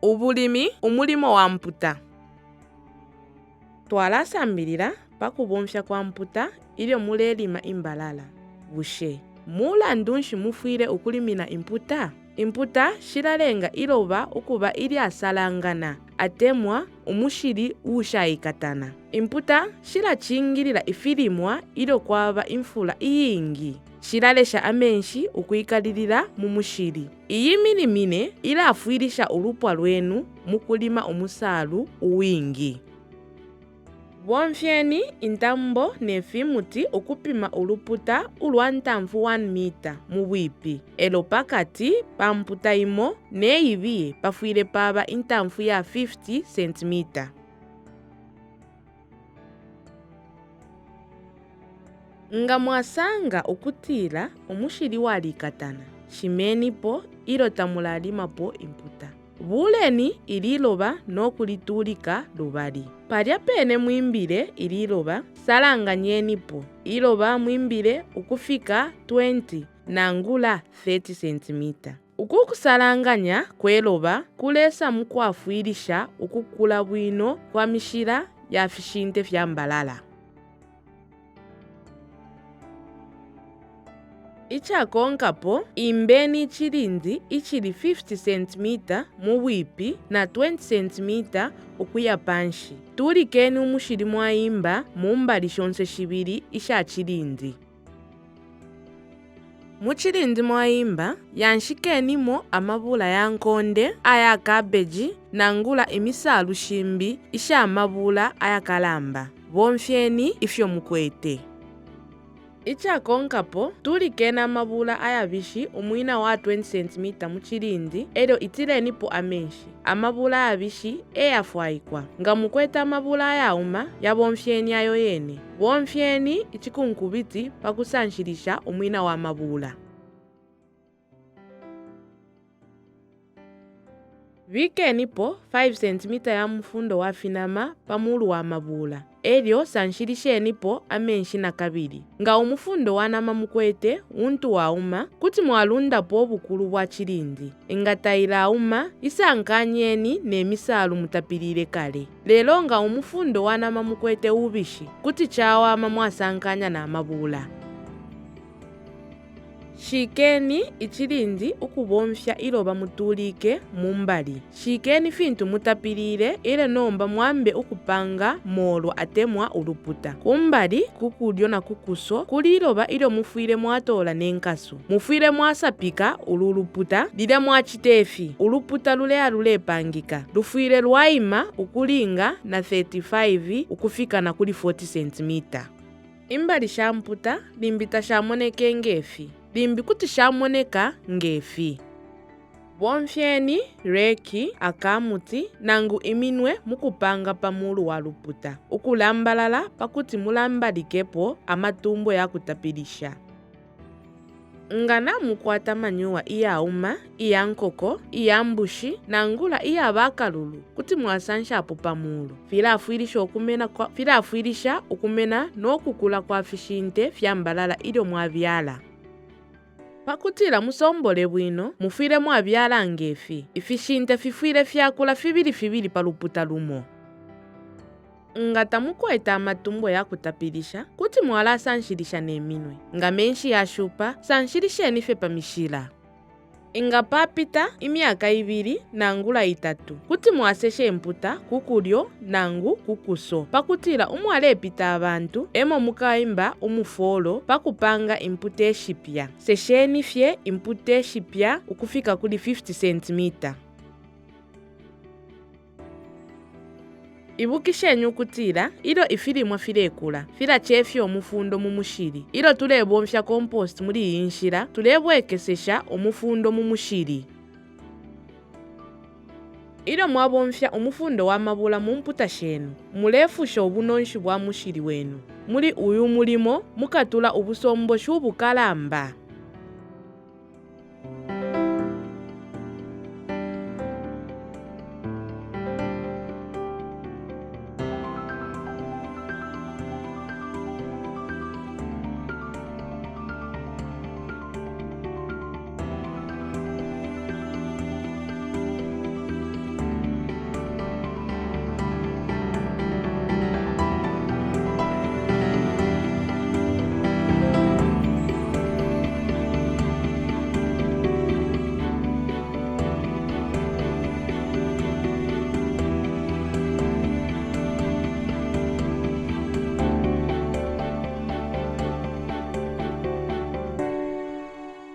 Ubulimi umulimo wa mputa. Twalasambirira pakubomfya kwa mputa ilyo mule lima imbalala bushe. Mula ndunshi mufwire ukulimina imputa. Imputa shilalenga iloba ukuba ili asalangana atemwa umushili ushayikatana. Imputa shilachingilila ifilimwa ilo kwaba imfula iyingi. Shilalesha Amenshi ukwikalilila mu mushili. Iyimilimine ila afwilisha ulupwa lwenu mukulima umusalu uwingi. Bomfyeni intambo nefi muti ukupima uluputa ulwa ntamfu 1 mita mu bwipi. Elo pakati pa mputa imo ne ibiye pafwile paba intamfu ya 50 cm. Nga mwasanga ukutila umushili walikatana. Shimenipo ilo tamulalimapo imputa. Buleni ililoba nokulitulika lubali. Palya pene mwimbile ililoba salanganyenipo. Iloba mwimbile ukufika 20 nangula 30 cm. Ukukusalanganya kweloba kulesa mukwafwilisha ukukula bwino kwa mishila ya ifishinte fyambalala. Ichakonkapo imbeni chilindi ichili 50 cm mu bwipi na 20 cm ukuya panshi. Tulikeni umushili mwaimba mumbali shonse shibili isha chilindi. Muchilindi mwaimba yanshikenimo amabula ya nkonde aya kabeji nangula imisalu shimbi isha amabula aya kalamba. Bomfyeni ifyo mukwete. Ichakonkapo tulikena amabula ayabishi umwina wa 20 cm muchilindi elyo itilenipo Amenshi. Amabula ayabishi eyafwaikwa. Nga mukweta amabula ayauma ya bomfyeni ayo yene. Bomfyeni ichikunkubiti pakusanshilisha umwina wa amabula. Vikenipo 5 cm ya mfundo wa finama pamulu wa amabula. Elyo sanshilishenipo Amenshi na kabili. Nga umufundo wanama mukwete untu wauma kuti mwalundapo bukulu bwa chilindi. Ingatayila auma isankanyeni ne misalu mutapilile kale. Lelo nga umufundo wanama mukwete ubishi kuti chawama mwasankanya na amabula. Shikeni ichilindi ukubomfya iloba mutulike mumbali. Shikeni fintu mutapilile ile nomba mwambe ukupanga molo atemwa uluputa. Kumbali kukudyo na kukuso kuli iloba ilo mufwile mwatola nenkasu. Mufwile mwasapika ululuputa lila mwachitefi. Uluputa lule pangika. Lufwile lwaima ukulinga na 35 ukufika na kuli 40 cm. Imbali shamputa limbita shamoneke ngefi. Limbi kuti shamoneka ngefi. Bomfyeni reki akamuti nangu iminwe mukupanga pamulu wa luputa. Ukulambalala pakuti mulambalikepo amatumbo ya kutapilisha. Ngana mukwata manyuwa iya uma, iya nkoko, iya mbushi, nangula iya bakalulu kuti mwasanshapo pamulu. Filafwilisha ukumena no kukula kwa ifishinte fyambalala ilyo mwavyala. Pakutila musombole bwino mufwile mwabyala ngefi. Ifishinte fifwile fyakula fibili paluputa lumo. Ngata mukweta amatumbo ya kutapilisha kuti mwala sanshilisha neminwe. Nga menshi ya shupa sanshilisheni fe pamishila. Inga papita imiaka 2 nangula 3 kuti mwaseshe imputa kukulyo nangu kukuso. Pakutila umwale pita abantu emo mukaimba umufolo pakupanga imputa eshipya. Sesheni fye imputa eshipya ukufika kuli 50 cm. Ibukishenyu ukutila ilo ifilimwa filekula. Fila chefyo omufundo mu mushili. Ilo tulebomfya compost muli iyinshila tulebwekesesha omufundo mu mushili. Ilo mwabomfya omufundo wa mabula mu mputa shenu. Mulefusha obunonshi bwa mushili wenu. Muli uyu mulimo mukatula ubusombo shubukalamba.